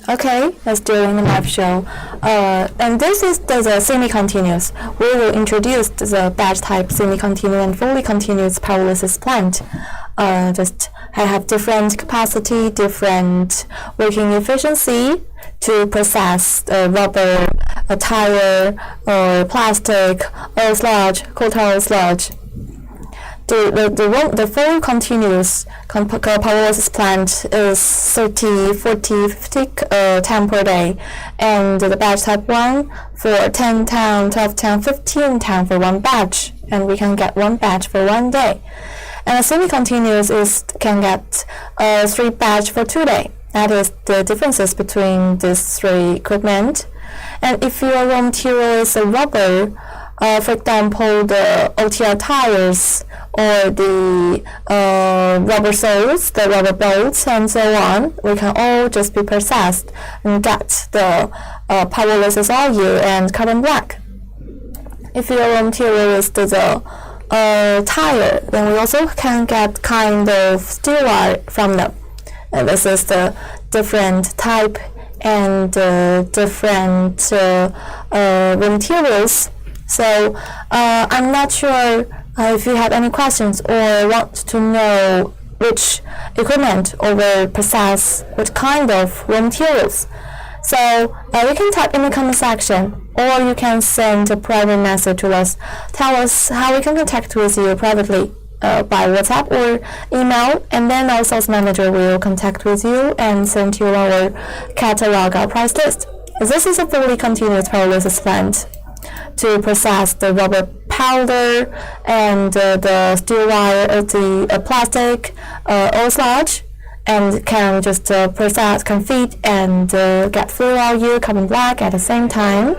Okay, let's do it in the live show. And this is the semi-continuous. We will introduce the batch type semi-continuous and fully continuous pyrolysis plant. Just have different capacity, different working efficiency to process rubber, a tire, or plastic, or sludge, coal tar sludge. The full continuous pyrolysis plant is 30, 40, 50 ton per day, and the batch type 1 for 10 ton, 12 ton, 15 ton for one batch, and we can get one batch for 1 day. And a semi-continuous can get 3 batch for 2 days. That is the differences between these 3 equipment. And if your raw material is a rubber, for example, the OTR tires or the rubber soles, the rubber bolts, and so on, we can all just be processed and get the pyrolysis oil and carbon black. If your raw material is the tire, then we also can get kind of steel wire from them. And this is the different type and different raw materials. So I'm not sure if you have any questions or want to know which equipment or will process what kind of raw materials. So you can type in the comment section, or you can send a private message to us. Tell us how we can contact with you privately by WhatsApp or email, and then our sales manager will contact with you and send you our catalog, our price list. This is a fully continuous pyrolysis plant to process the rubber powder and the steel wire, the plastic, or sludge, and can just process, can feed and get fuel oil, carbon black at the same time.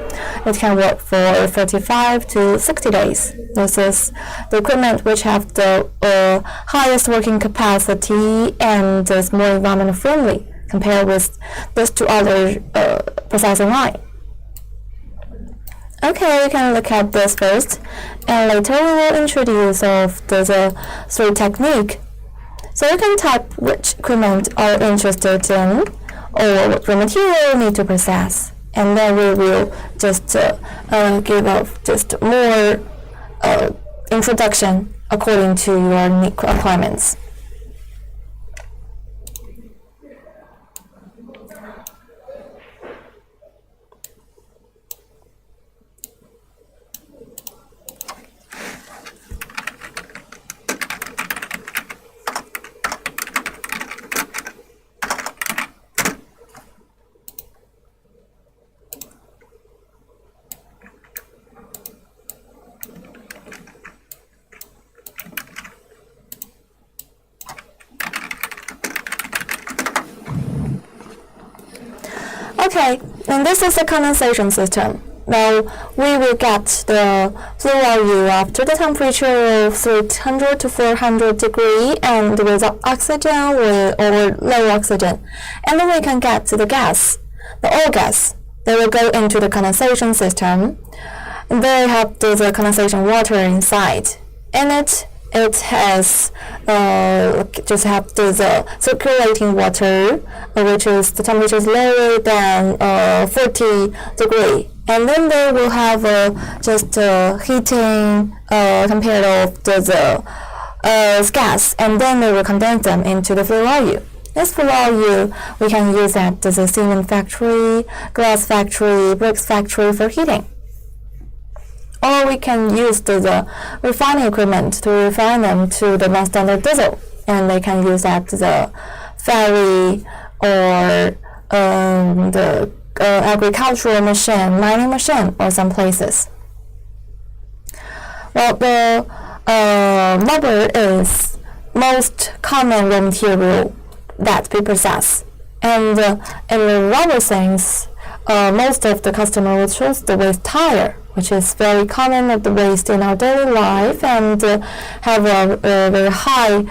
It can work for 35 to 60 days. This is the equipment which have the highest working capacity and is more environment friendly compared with these 2 other processing line. Okay, we can look at this first, and later we will introduce of the 3 technique. So you can type which equipment are interested in, or what raw material you need to process, and then we will just give up just more introduction according to your requirements. Okay, and this is the condensation system. Now we will get the fuel oil after the temperature of 300 to 400 degrees and without oxygen or low oxygen. And then we can get the gas, the oil gas. They will go into the condensation system. And they have the condensation water inside. In it has just have the circulating water, which is the temperature is lower than 40 degrees, and then they will have just heating compared of the gas, and then they will condense them into the fuel oil. This fuel oil we can use at the cement factory, glass factory, bricks factory for heating. Or we can use the refining equipment to refine them to the non-standard diesel, and they can use at the ferry or the agricultural machine, mining machine, or some places. Well, the rubber is most common raw material that we process, and in the rubber things, most of the customer will choose the waste tire, which is very common of the waste in our daily life, and have a very high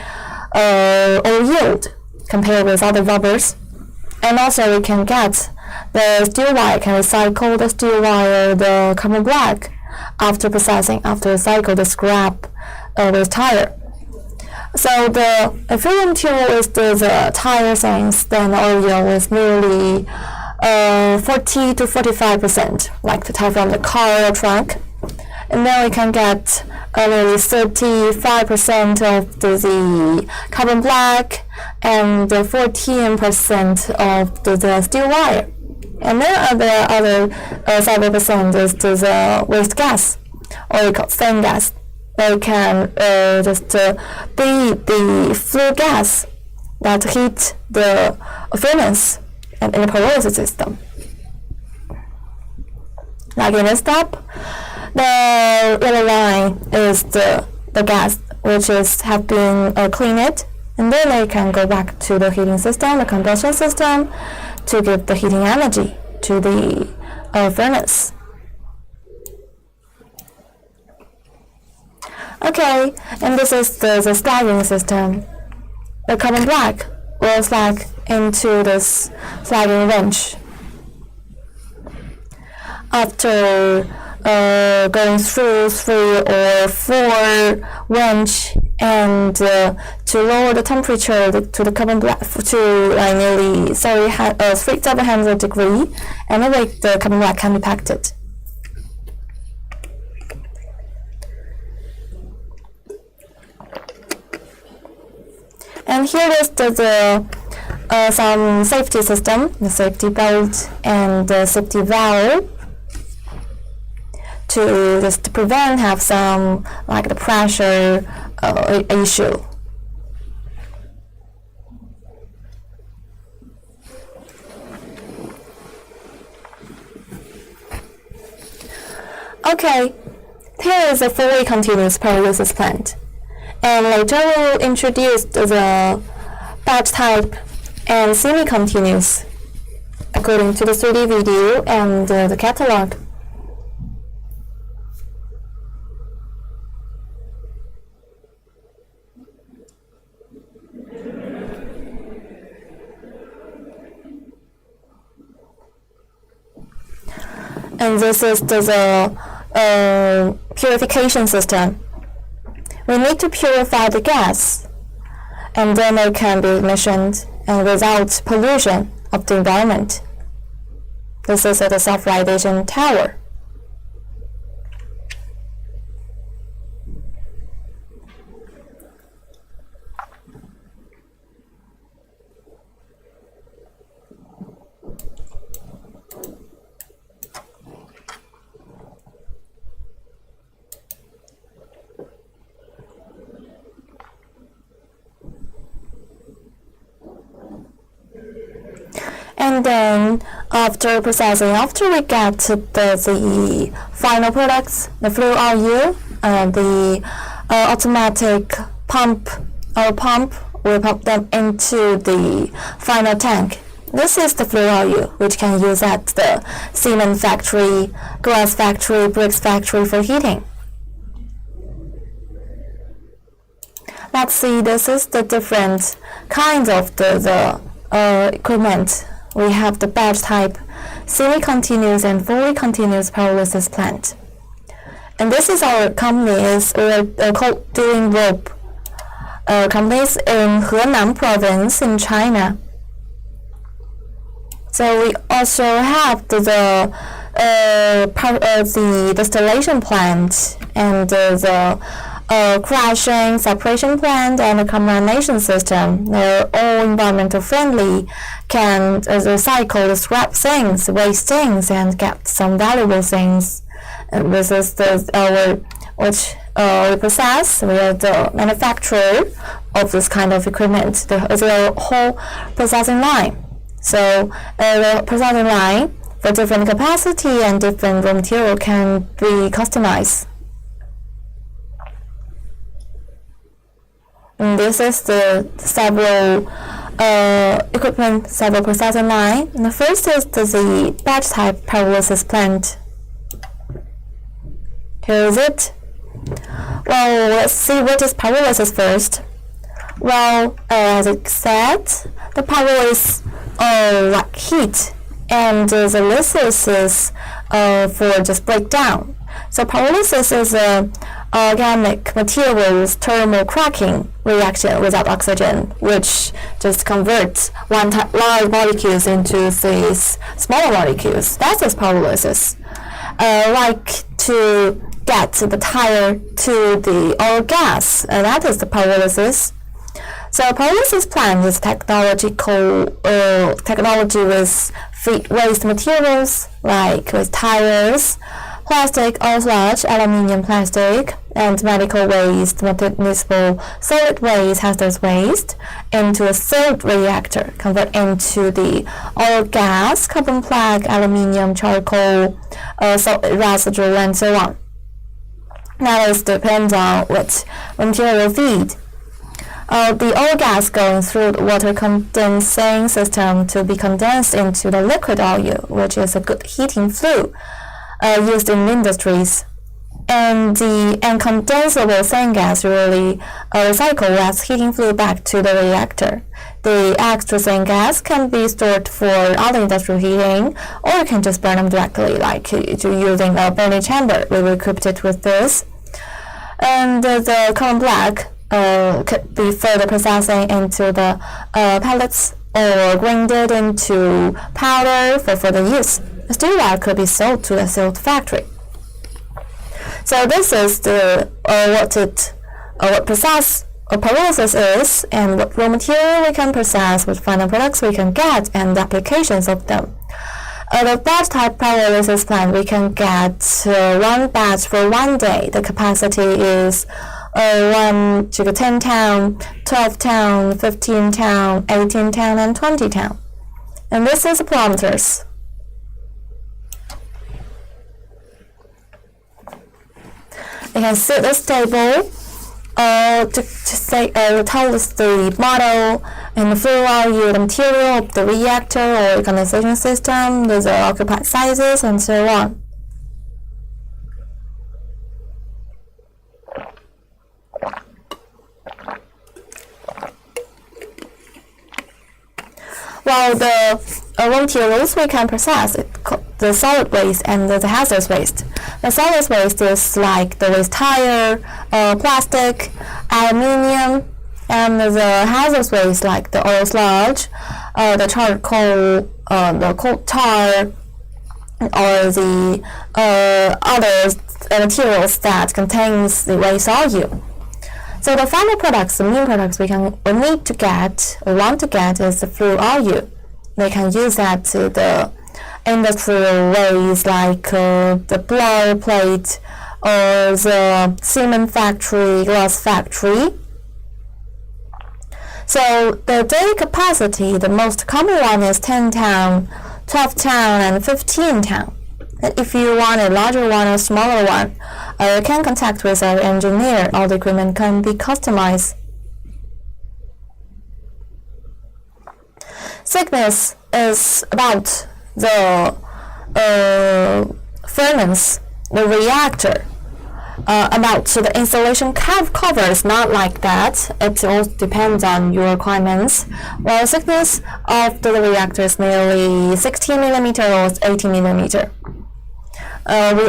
oil yield compared with other rubbers. And also we can get the steel wire, can recycle the steel wire, the carbon black after processing, after recycle the scrap with tire. So if your material is the tire things, then oil is nearly 40 to 45%, like the type from the car or truck. And then we can get nearly 35% of the carbon black and 14% of the steel wire. And then the other 7% is the waste gas, or we call flame gas. They can just be the flue gas that heat the furnace and in the pyrolysis system. Like in this step, the yellow line is the gas which have been cleaned, and then they can go back to the heating system, the combustion system, to give the heating energy to the furnace. Okay, and this is the slagging system. The carbon black will slag into this slagging wrench. After going through 3 or 4 wrench and to lower the temperature to the carbon black to nearly 700 degree, and then the carbon black can be packed. And here is some safety system, the safety belt and the safety valve, to just prevent have some like the pressure issue. Okay, here is a fully continuous pyrolysis plant. And later we'll introduce the batch type and semi-continuous according to the 3D video and the catalog. And this is the purification system. We need to purify the gas, and then it can be emissioned and without pollution of the environment. This is the self-validation tower. And then after processing, after we get the final products, the flue oil, the automatic pump will pump them into the final tank. This is the flue oil, which can use at the cement factory, glass factory, bricks factory for heating. Let's see, this is the different kinds of the equipment. We have the batch type, semi-continuous and fully continuous pyrolysis plant. And this is our company, we're doing rope. Companies in Henan province in China. So we also have the distillation plant and the crushing, separation plant, and the combination system. They're all environmental friendly, can recycle the scrap things, waste things, and get some valuable things. And this is which we possess. We are the manufacturer of this kind of equipment. The whole processing line. So the processing line for different capacity and different raw material can be customized. And this is the several equipment, several processing line. And the first is the batch type pyrolysis plant. Here is it. Well, let's see what is pyrolysis first. Well, as I said, the pyrolysis like heat, and the lysis is for just breakdown. So pyrolysis is organic materials thermal cracking reaction without oxygen, which just converts large molecules into these smaller molecules. That is pyrolysis. Like to get the tire to the oil gas, that is the pyrolysis. So pyrolysis plant is technology with feed waste materials like with tires, plastic, oil sludge, aluminium, plastic, and medical waste, municipal solid waste, hazardous waste into a third reactor, convert into the oil gas, carbon black, aluminium, charcoal, solid residue, and so on. Now it depends on what material feed. The oil gas going through the water condensing system to be condensed into the liquid oil, which is a good heating flue used in industries. And condensable syngas really recycle as heating flue back to the reactor. The extra syngas can be stored for other industrial heating, or you can just burn them directly, like using a burning chamber. We will equip it with this. And the carbon black could be further processing into the pellets or grinded into powder for further use. Still, that could be sold to a silt factory. So this is what pyrolysis is, and what raw material we can process, what final products we can get, and the applications of them. The batch type pyrolysis plant, we can get one batch for 1 day. The capacity is 1 to 10 ton, 12 ton, 15 ton, 18 ton, and 20 ton. And this is the parameters. You can see this table to tell us the model and the fuel oil, the material of the reactor or condensation system, the occupied sizes, and so on. While the raw materials we can process the solid waste and the hazardous waste. The solid waste is like the waste tire, plastic, aluminium, and the hazardous waste like the oil sludge, the charcoal, the coal tar, or the other materials that contains the waste oil. So the final products, the main products we need to get or want to get is the flue oil. They can use that to the industrial waste like the blower plate or the cement factory, glass factory. So the daily capacity, the most common one is 10 ton, 12 ton, and 15 ton. If you want a larger one or smaller one, you can contact with our engineer. All the equipment can be customized. Thickness is about the furnace, the reactor. About the installation cover is not like that. It all depends on your requirements. Well, the thickness of the reactor is nearly 16 millimeter or 18 millimeter. We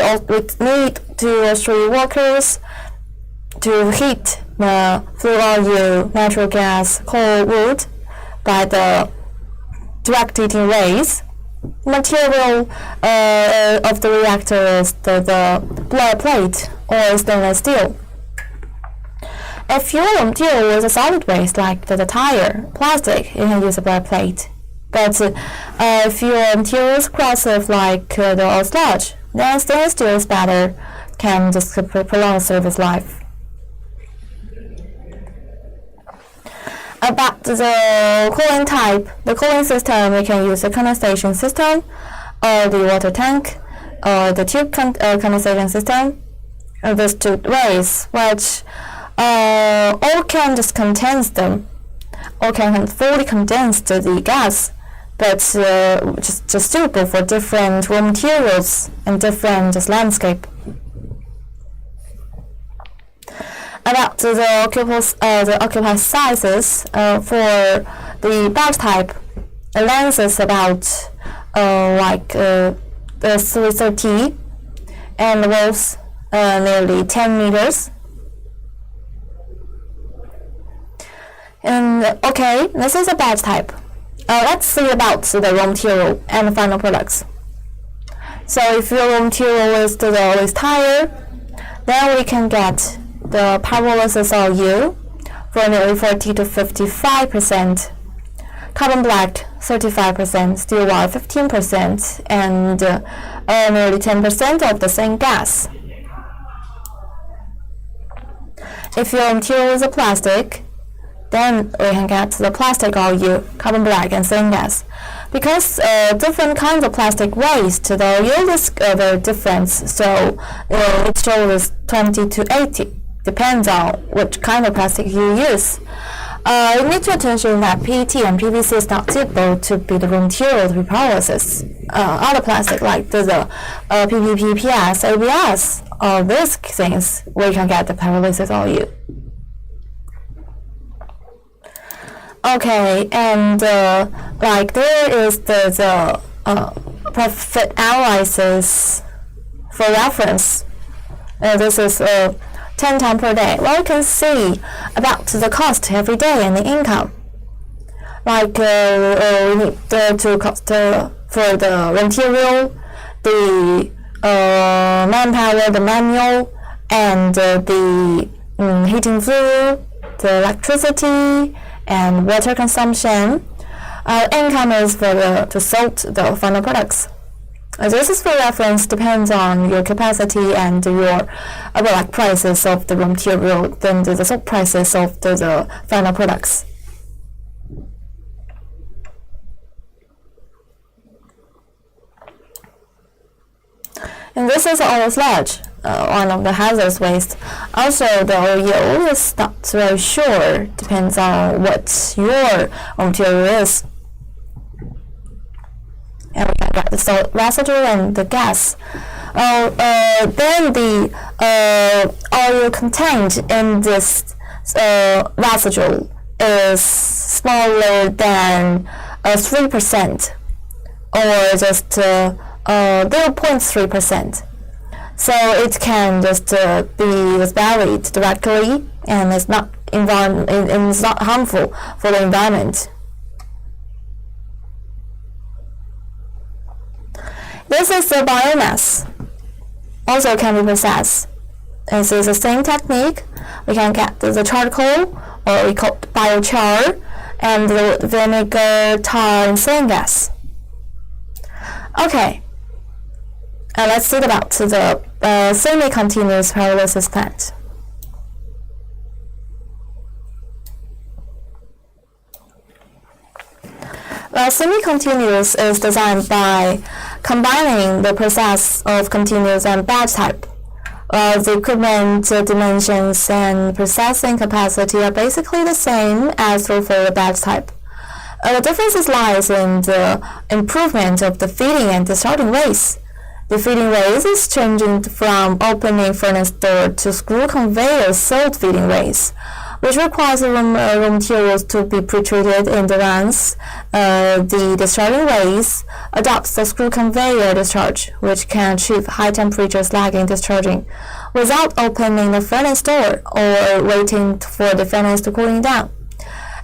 need 2 or 3 workers to heat the flue oil, natural gas, coal, wood by the direct heating rays. Material of the reactor is the blower plate or stainless steel. If your material is a solid waste like the tire, plastic, you can use a blower plate. But if your material is corrosive like the oil sludge, then stainless steel is better, can just prolong service life. About the cooling type, the cooling system, we can use a condensation system, or the water tank, or the tube condensation system. These 2 ways, which all can just condense them, or can fully condense the gas, but just suitable for different raw materials and different landscape. About the occupied sizes for the batch type, the length is about 330, and the walls nearly 10 meters, And okay, this is a batch type. Let's see about the raw material and the final products. So if your raw material is the waste tire, then we can get the pyrolysis OU for nearly 40 to 55%, carbon black 35%, steel wire 15%, and nearly 10% of the same gas. If your material is a plastic, then we can get the plastic OU, carbon black, and syngas. Because different kinds of plastic waste, the yield is very different, so it shows 20 to 80, depends on which kind of plastic you use. You need to attention that PET and PVC is not suitable to be the raw material to pyrolysis. Other plastic like the PPP, PS, ABS, all these things, we can get the pyrolysis OU. Okay, and like there is the profit analysis for reference. This is 10 times per day. Well, you can see about the cost every day and the income. Like we need to cost for the material, the manpower, the manual, and the heating fuel, the electricity, and water consumption. Income is for to salt the final products. This is for reference, depends on your capacity and your like prices of the raw material, then the salt prices of the final products. And this is oil sludge, one of the hazardous waste. Also, the oil is not very sure, depends on what your material is. And we can get the salt residue and the gas. Then the oil contained in this residue is smaller than 3%, or just 0.3%. So it can just be buried directly, and it's not it's not harmful for the environment. This is the biomass, also can be processed. This is the same technique. We can get the charcoal, or we call it biochar, and the vinegar, tar, and syngas. Okay, let's think about the semi-continuous pyrolysis plant. Well, semi-continuous is designed by combining the process of continuous and batch type. The equipment dimensions and processing capacity are basically the same as for the batch type. The difference lies in the improvement of the feeding and discharging ways. The feeding ways is changing from opening furnace door to screw conveyor sealed feeding ways, which requires the raw materials to be pre-treated in advance. The discharging ways adopts the screw conveyor discharge, which can achieve high temperature slagging discharging without opening the furnace door or waiting for the furnace to cooling down.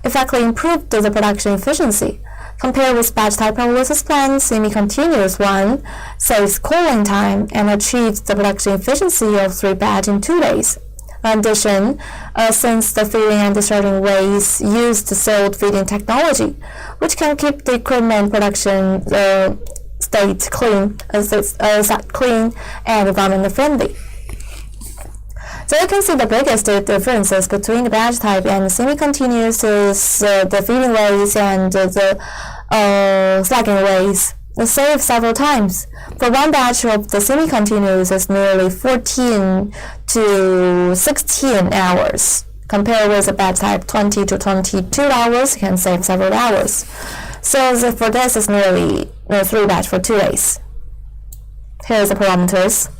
Effectively improved the production efficiency. Compared with batch type pyrolysis plant, semi-continuous one saves cooling time and achieves the production efficiency of 3 batch in 2 days. In addition, since the feeding and discharging ways use the sealed feeding technology, which can keep the equipment production state clean, clean and environment friendly. So you can see the biggest differences between the batch type and semi-continuous is the feeding ways and the slagging ways. They save several times. For one batch of the semi-continuous is nearly 14 to 16 hours. Compared with the batch type 20 to 22 hours, you can save several hours. So for this is nearly 3 batch for 2 days. Here's the parameters.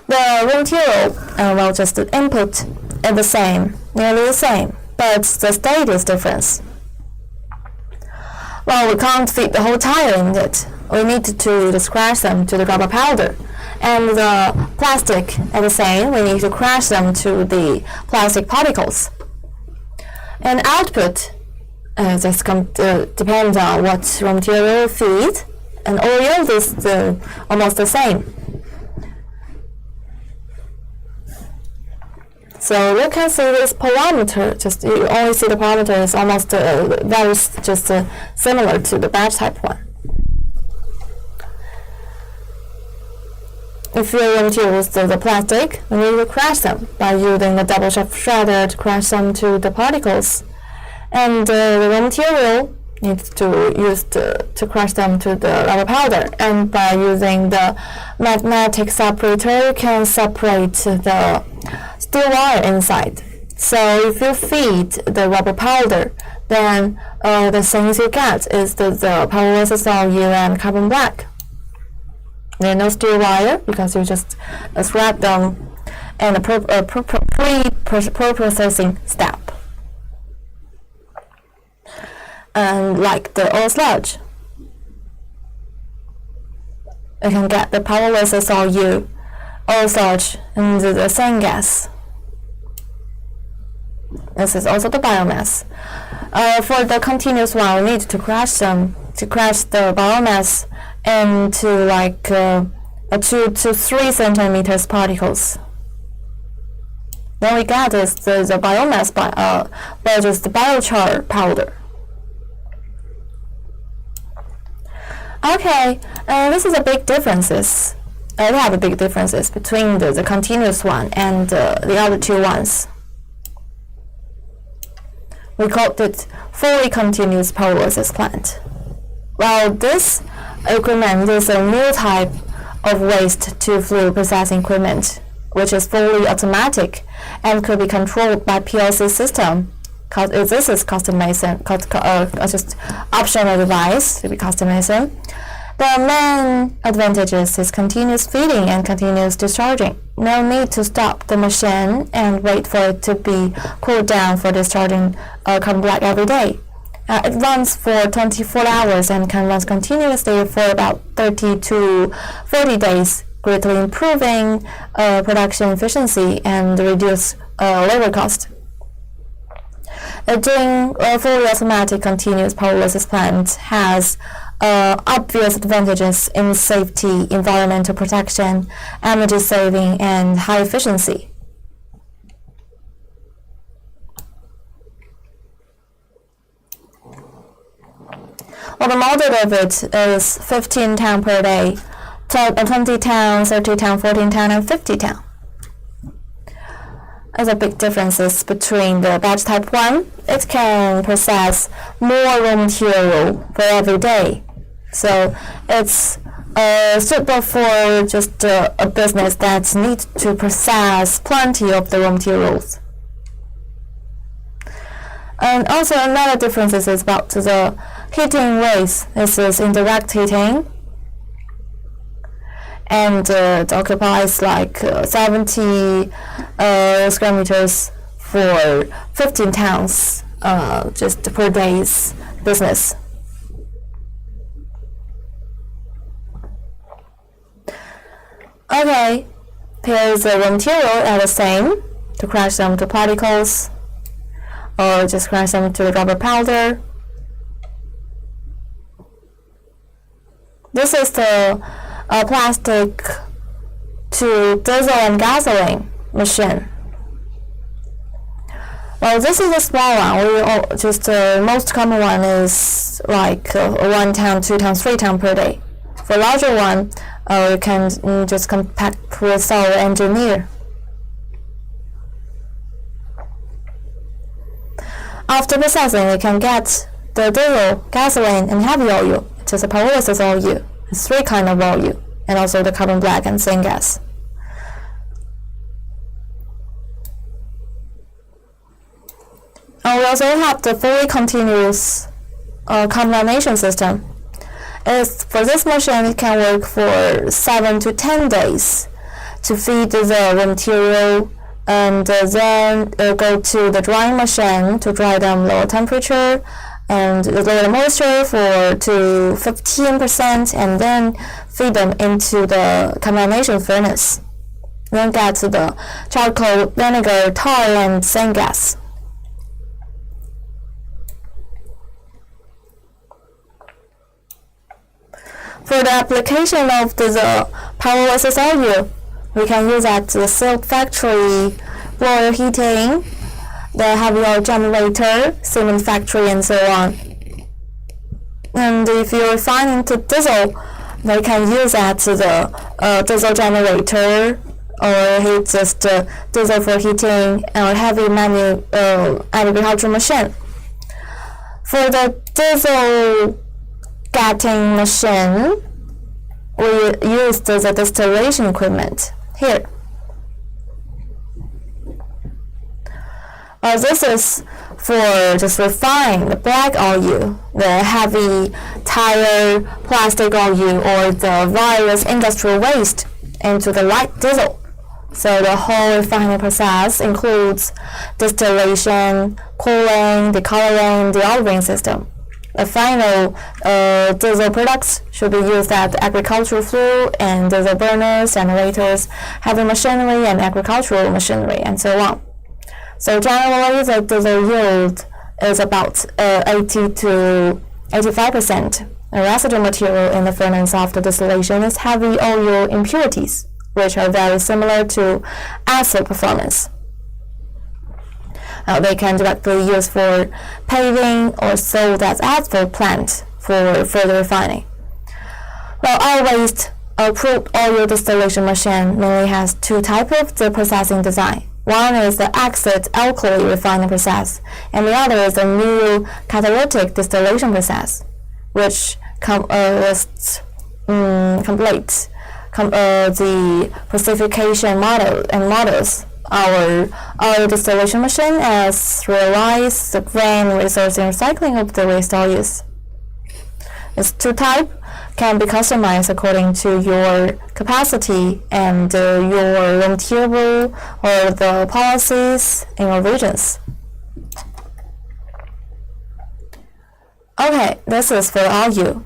The raw material, well, just the input is the same, nearly the same, but the state is different. Well, we can't feed the whole tire in it. We need to crash them to the rubber powder. And the plastic, as I say, we need to crash them to the plastic particles. And output just depends on what raw material feed, and oil is almost the same. So you can see this parameter. Just you only see the parameter is almost very just similar to the batch type one. If your raw material is the plastic, we need to crash them by using the double shaft shredder to crash them to the particles, and the raw material needs to use to crash them to the rubber powder. And by using the magnetic separator, you can separate the steel wire inside. So if you feed the rubber powder, then the things you get is the pyrolysis OU and carbon black. There are no steel wire because you just scrap them in a pre-processing step. And like the oil sludge, you can get the pyrolysis OU, oil sludge, and the syngas. This is also the biomass. For the continuous one, we need to crash them, to crash the biomass into like 2 to 3 centimeters particles. Then we get is the biomass, which is the biochar powder. Okay, this is a big differences. We have a big differences between the continuous one and the other two ones. We called it fully continuous pyrolysis plant. Well, this equipment is a new type of waste to fluid processing equipment, which is fully automatic and could be controlled by PLC system. This is customization, just optional device to be customization. The main advantages is continuous feeding and continuous discharging. No need to stop the machine and wait for it to be cooled down for discharging carbon black every day. It runs for 24 hours and can run continuously for about 30 to 40 days, greatly improving production efficiency and reduce labor cost. Doing a fully automatic continuous pyrolysis plant has obvious advantages in safety, environmental protection, energy saving, and high efficiency. Well, the model of it is 15 ton per day, 20 ton, 30 ton, 14 ton, and 50 ton. There's a big differences between the batch type 1. It can process more raw material for every day. So it's suitable for just a business that needs to process plenty of the raw materials. And also another difference is about the heating ways. This is indirect heating, and it occupies like 70 square meters for 15 tons just per day's business. Okay, here's the raw material at the same to crash them to particles or just crash them to the rubber powder. This is the plastic to diesel and gasoline machine. Well, this is a small one. Most common one is like 1 ton, 2 tons, 3 tons per day. For larger one, you can just contact with our engineer. After processing, you can get the diesel, gasoline, and heavy oil. It is a pyrolysis oil. It's 3 kinds of oil, and also the carbon black and syngas. And we also have the fully continuous combination system. For this machine, it can work for 7 to 10 days to feed the raw material, and then go to the drying machine to dry them low temperature, and lower the moisture to 15%, and then feed them into the combination furnace. Then get the charcoal, vinegar, tar, and sand gas. For the application of the pyrolysis oil, we can use at the silk factory, boiler heating, the heavy oil generator, cement factory, and so on. And if you're refining to diesel, they can use at the diesel generator, or heat just diesel for heating, or heavy agricultural machine. For the diesel getting machine, we use the distillation equipment here. This is for just refine the black oil, the heavy tire, plastic oil, or the various industrial waste into the light diesel. So the whole refining process includes distillation, cooling, decoloring, deodoring system. The final diesel products should be used at agricultural fuel and diesel burners, generators, heavy machinery, and agricultural machinery, and so on. So generally, the diesel yield is about 80 to 85%. The residual material in the furnace after distillation is heavy oil impurities, which are very similar to acid performance. They can directly use for paving or sold as asphalt plant for further refining. Well, our waste crude oil distillation machine mainly has two types of the processing design. One is the exit alkali refining process, and the other is the new catalytic distillation process, which completes the precipitation model and models our distillation machine as realize the grain resource and recycling of the waste oils. Its two types can be customized according to your capacity and your raw material or the policies in your regions. Okay, this is for oil.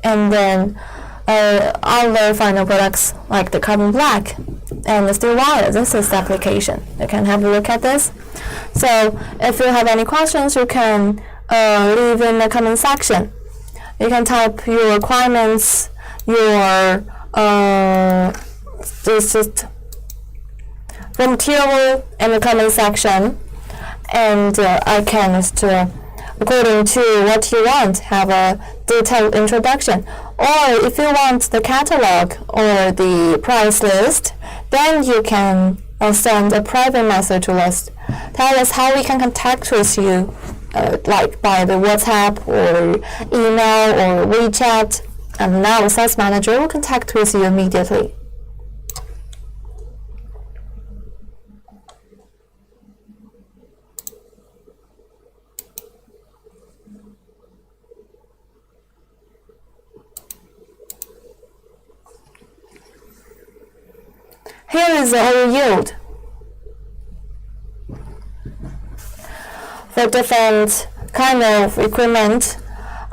And then other final products like the carbon black and the steel wire. This is the application. You can have a look at this. So if you have any questions, you can leave in the comment section. You can type your requirements, your this is raw material in the comment section, and I can just according to what you want, have a detailed introduction. Or if you want the catalog or the price list, then you can send a private message to us. Tell us how we can contact with you, like by the WhatsApp or email or WeChat, and now the sales manager will contact with you immediately. Here is the oil yield for different kind of equipment.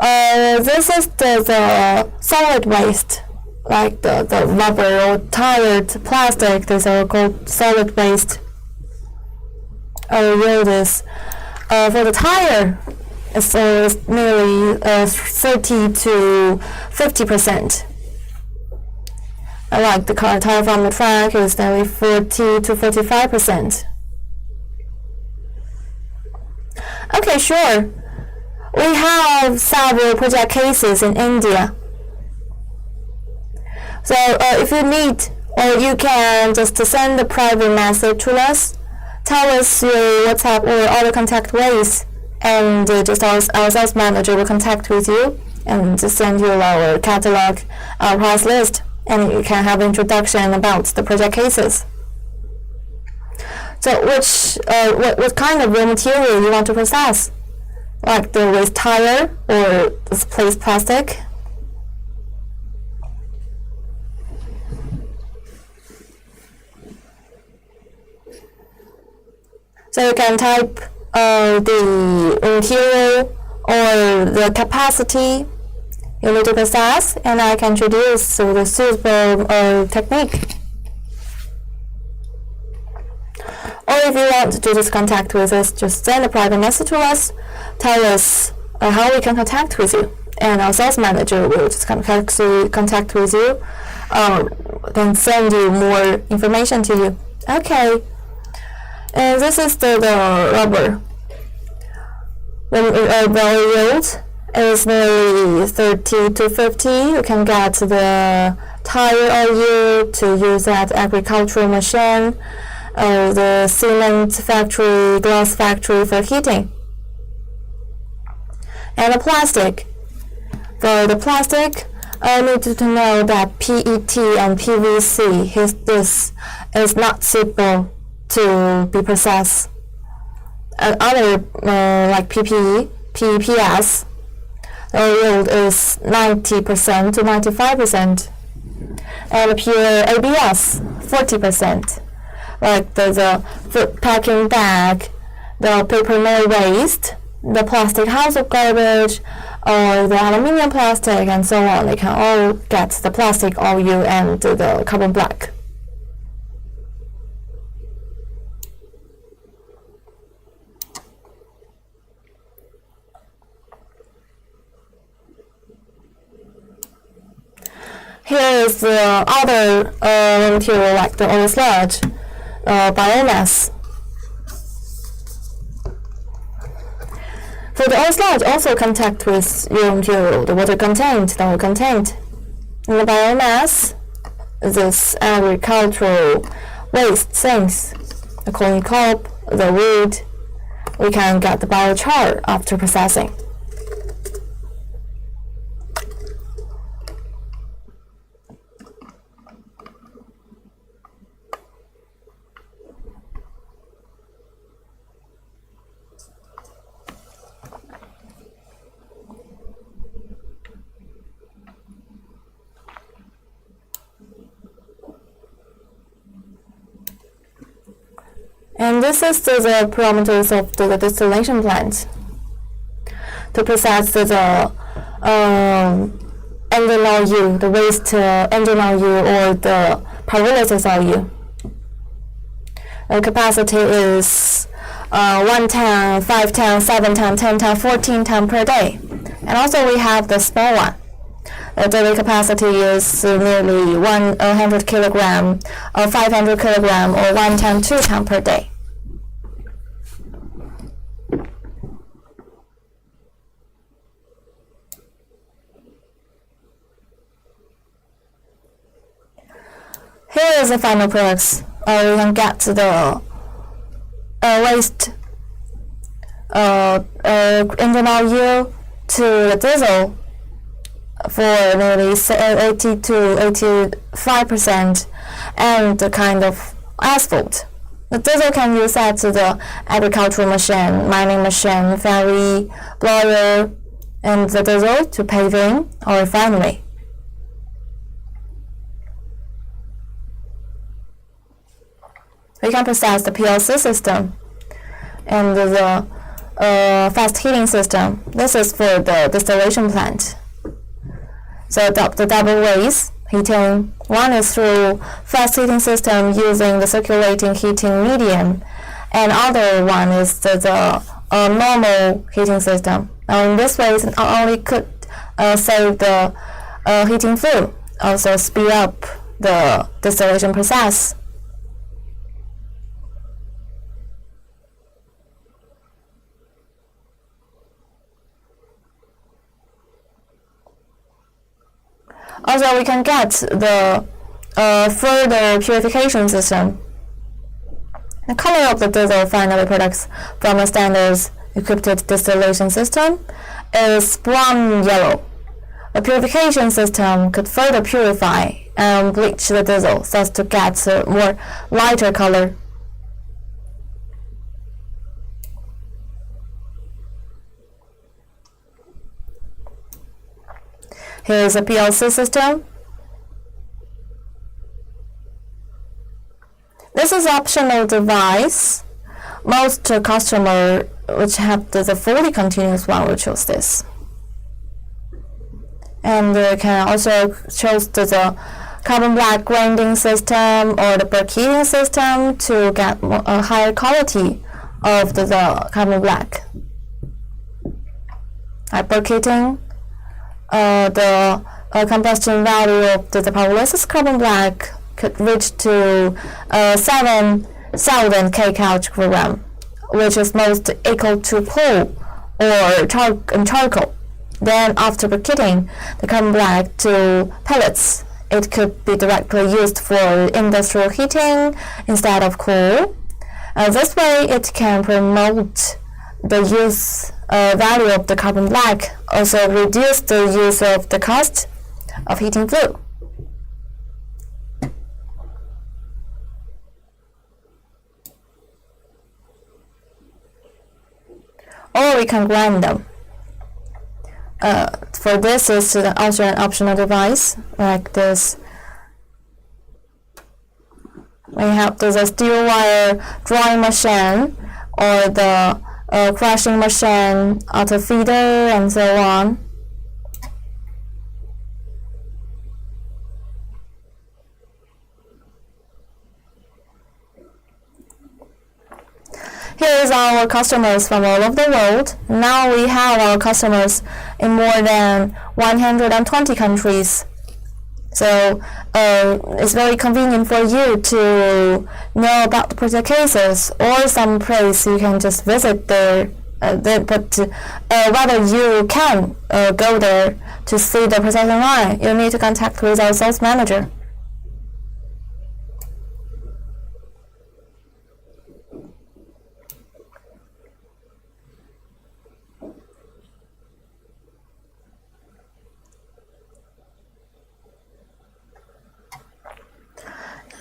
This is the solid waste, like the rubber or tired plastic. These are called solid waste. Oil yield is for the tire, it's nearly 30 to 50%. Like the car tire from the truck is nearly 40 to 45%. Okay, sure. We have several project cases in India. So if you need, or you can just send a private message to us, tell us your WhatsApp or other contact ways, and just our sales manager will contact with you and just send you our catalog, our price list, and you can have introduction about the project cases. So what kind of raw material you want to process? Like the waste tire or this place plastic? So you can type the material or the capacity you need to process, and I can introduce the suitable technique. Or if you want to just contact with us, just send a private message to us, tell us how we can contact with you, and our sales manager will just contact with you, then send you more information to you. Okay, and this is the rubber. When the yield is nearly 30 to 50, you can get the tire oil to use at agricultural machine, the cement factory, glass factory for heating. And the plastic. For the plastic, I need to know that PET and PVC, this is not suitable to be processed. Other like PPE, PEPS, the yield is 90% to 95%. And pure ABS, 40%. Like the food packing bag, the paper mill waste, the plastic household garbage, or the aluminium plastic, and so on. They can all get the plastic oil and the carbon black. Here is the other material like the oil sludge, biomass. For the oil sludge, also contact with your material, the water contained, the oil contained. In the biomass, this agricultural waste things, the corn cob, the wood, we can get the biochar after processing. And this is the parameters of the distillation plant to process the engine oil, the waste engine oil, or the pyrolysis oil. The capacity is 1 ton, 5 ton, 7 ton, 10 ton, 14 ton per day. And also we have the small one. The daily capacity is nearly 100 kilogram, or 500 kilogram, or 1 ton, 2 ton per day. Here is the final products. We can get the waste engine oil to the diesel for nearly 80 to 85%, and the kind of asphalt. The diesel can use at the agricultural machine, mining machine, ferry, blower, and the diesel to paving or refinery. We can process the PLC system and the fast heating system. This is for the distillation plant. So the double ways heating, one is through fast heating system using the circulating heating medium, and other one is the normal heating system. Now in this way, it not only could save the heating fuel, also speed up the distillation process. Also, we can get the further purification system. The color of the diesel final products from a standard equipped distillation system is brown yellow. The purification system could further purify and bleach the diesel so as to get a more lighter color. Here is a PLC system. This is optional device. Most customers which have the fully continuous one will choose this. And you can also choose the carbon black grinding system or the brick heating system to get a higher quality of the carbon black. At brick heating, the combustion value of the pyrolysis carbon black could reach to 7,000 kcal/gram, which is most equal to coal or charcoal. Then after briquetting the carbon black to pellets, it could be directly used for industrial heating instead of coal. This way it can promote the use value of the carbon black, also reduce the use of the cost of heating flue. Or we can grind them. For this is also an optional device like this. We have the steel wire drawing machine or the crushing machine, auto feeder, and so on. Here is our customers from all over the world. Now we have our customers in more than 120 countries. So it's very convenient for you to know about the project cases or some place you can just visit there. But whether you can go there to see the processing line, you need to contact with our sales manager.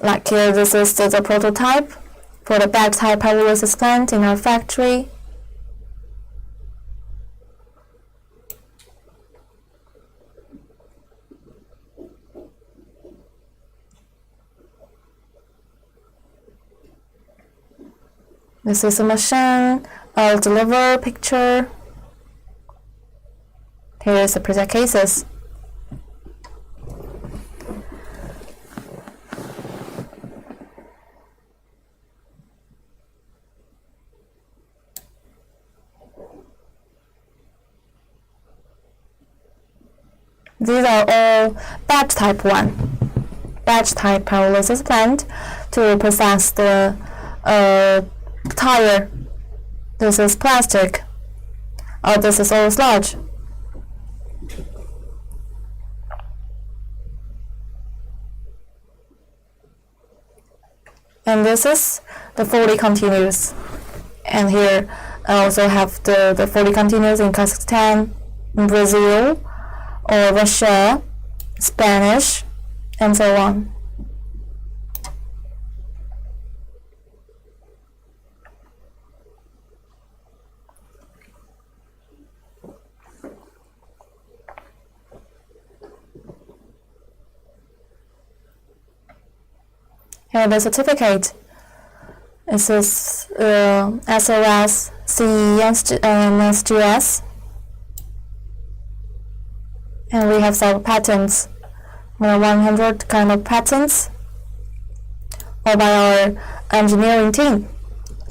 Like here, this is the prototype for the batch type pyrolysis plant in our factory. This is a machine. I'll deliver picture. Here is the project cases. These are all batch type 1. Batch type pyrolysis plant to process the tire. This is plastic. This is all sludge. And this is the fully continuous. And here I also have the fully continuous in Kazakhstan, in Brazil, or Russia, Spanish, and so on. Here the certificate. This is SOS, CE, and SGS. And we have several patents, more than 100 kind of patents, all by our engineering team.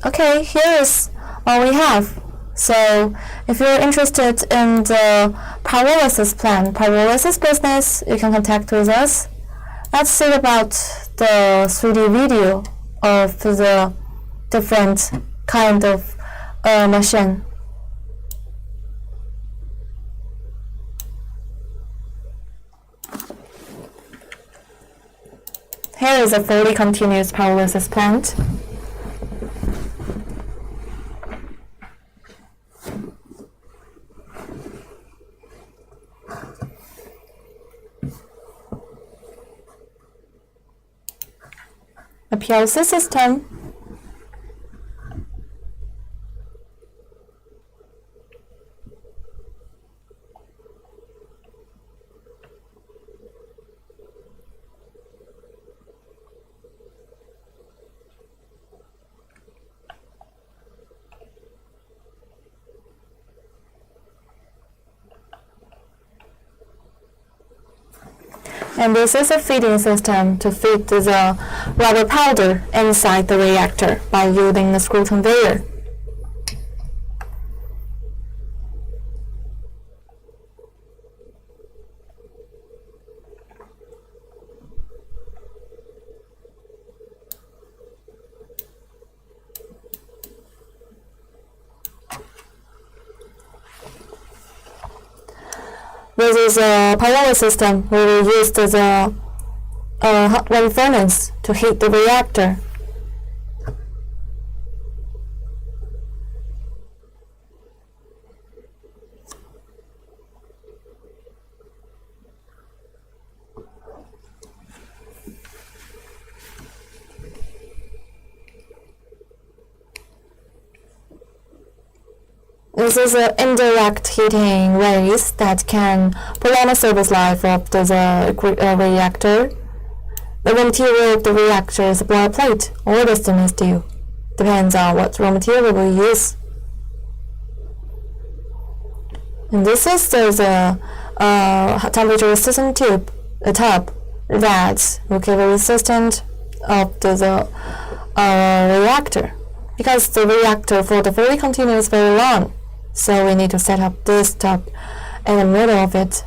Okay, here is all we have. So if you're interested in the pyrolysis plan, pyrolysis business, you can contact with us. Let's see about the 3D video of the different kind of machine. Here is a fully continuous pyrolysis plant. A PLC system. And this is a feeding system to feed the rubber powder inside the reactor by using the screw conveyor. This is a pyrolysis system. We will use the hot water furnace to heat the reactor. This is an indirect heating ways that can prolong the service life of the reactor. The raw material of the reactor is a boiler plate or the stainless steel. Depends on what raw material we use. And this is the temperature resistant tub that will keep it resistant of the reactor. Because the reactor for the very continuous is very long. So we need to set up this tub in the middle of it.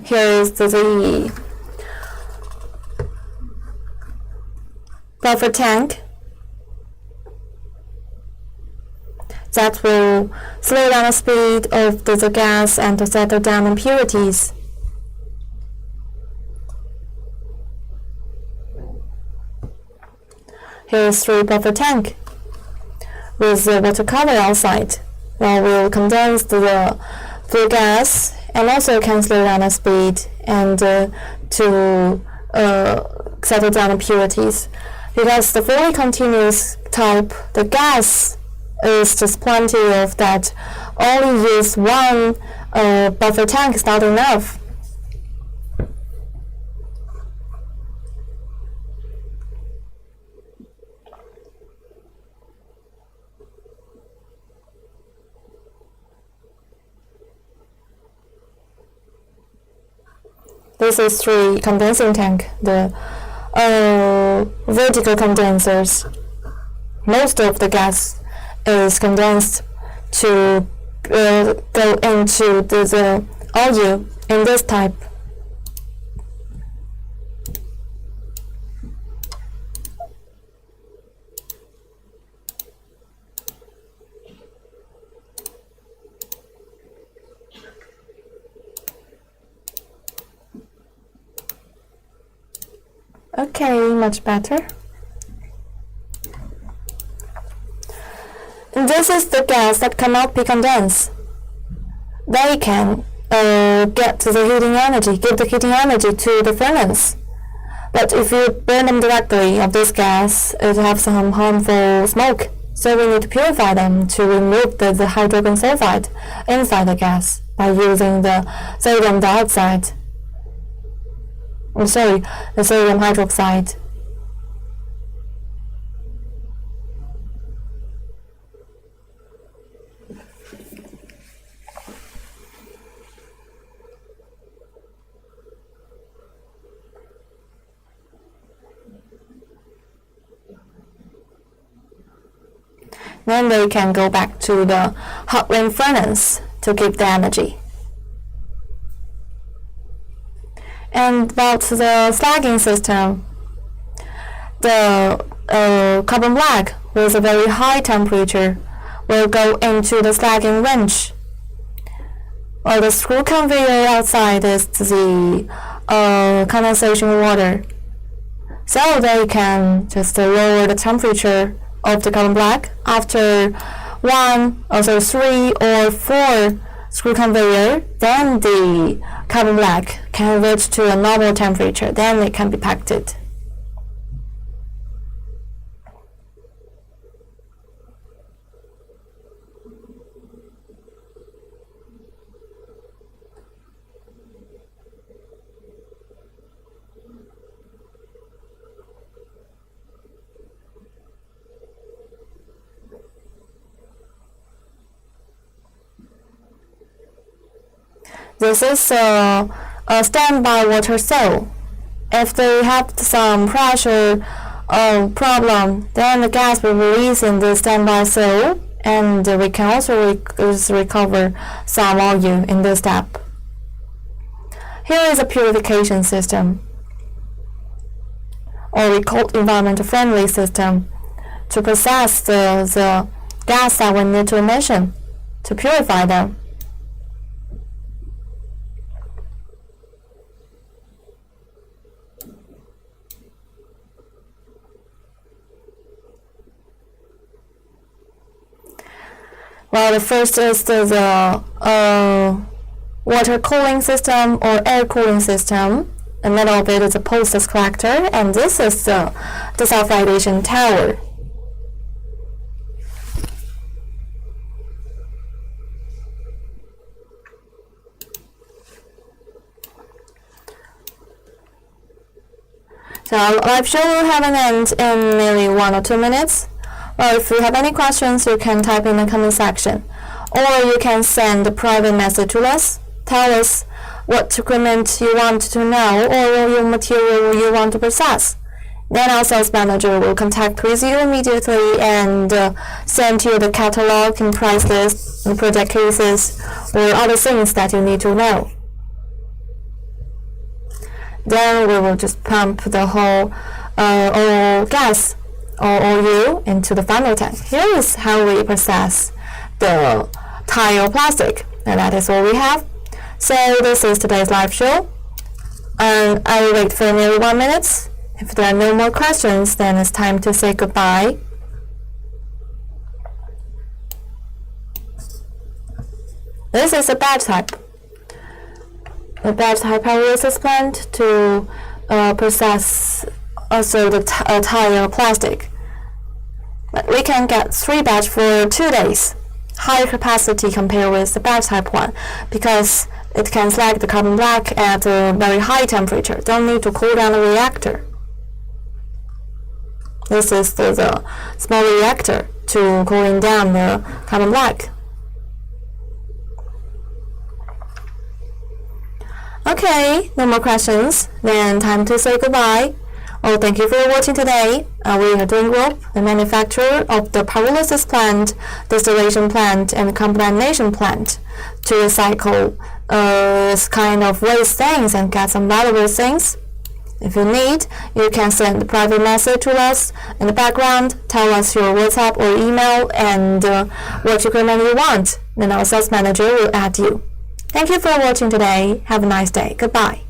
Here is the buffer tank that will slow down the speed of the gas and to settle down impurities. Here is 3 buffer tank with the water cover outside that will condense the gas and also can slow down the speed and to settle down impurities. Because the fully continuous type, the gas is just plenty of that. Only use one buffer tank is not enough. This is 3 condensing tank, the vertical condensers. Most of the gas is condensed to go into the oil in this type. Okay, much better. And this is the gas that cannot be condensed. They can get to the heating energy, give the heating energy to the furnace. But if you burn them directly of this gas, it will have some harmful smoke. So we need to purify them to remove the hydrogen sulfide inside the gas by using the sodium dioxide. I'm sorry, the sodium hydroxide. Then they can go back to the hot ring furnace to keep the energy. And about the slagging system, the carbon black with a very high temperature will go into the slagging winch. Or the screw conveyor outside is the condensation water. So they can just lower the temperature of the carbon black after 1, also 3 or 4 screw conveyor, then the carbon black can reach to a normal temperature, then it can be packed. This is a standby water cell. If they have some pressure problem, then the gas will release in the standby cell, and we can also recover some oil in this step. Here is a purification system, or we call environmental-friendly system, to process the gas that we need to emission, to purify them. Well, the first is the water cooling system or air cooling system. The middle of it is a process collector, and this is the self-radiation tower. So our live show will have an end in nearly 1 or 2 minutes. Well, if you have any questions, you can type in the comment section, or you can send a private message to us. Tell us what equipment you want to know or your material you want to process. Then our sales manager will contact with you immediately and send you the catalog and price list and project cases or other things that you need to know. Then we will just pump the whole oil gas or oil into the final tank. Here is how we process the tire plastic, and that is all we have. So this is today's live show, and I will wait for nearly 1 minute. If there are no more questions, then it's time to say goodbye. This is a batch type. The batch type pyrolysis plant to process also the tire plastic. But we can get 3 batch for 2 days. Higher capacity compared with the batch type one, because it can select the carbon black at a very high temperature. Don't need to cool down the reactor. This is the small reactor to cooling down the carbon black. Okay, no more questions. Then time to say goodbye. Oh, thank you for watching today. We are doing group, the manufacturer of the pyrolysis plant, distillation plant, and combination plant, to recycle this kind of waste things and get some valuable things. If you need, you can send a private message to us in the background. Tell us your WhatsApp or email and what equipment you want. Then our sales manager will add you. Thank you for watching today. Have a nice day. Goodbye.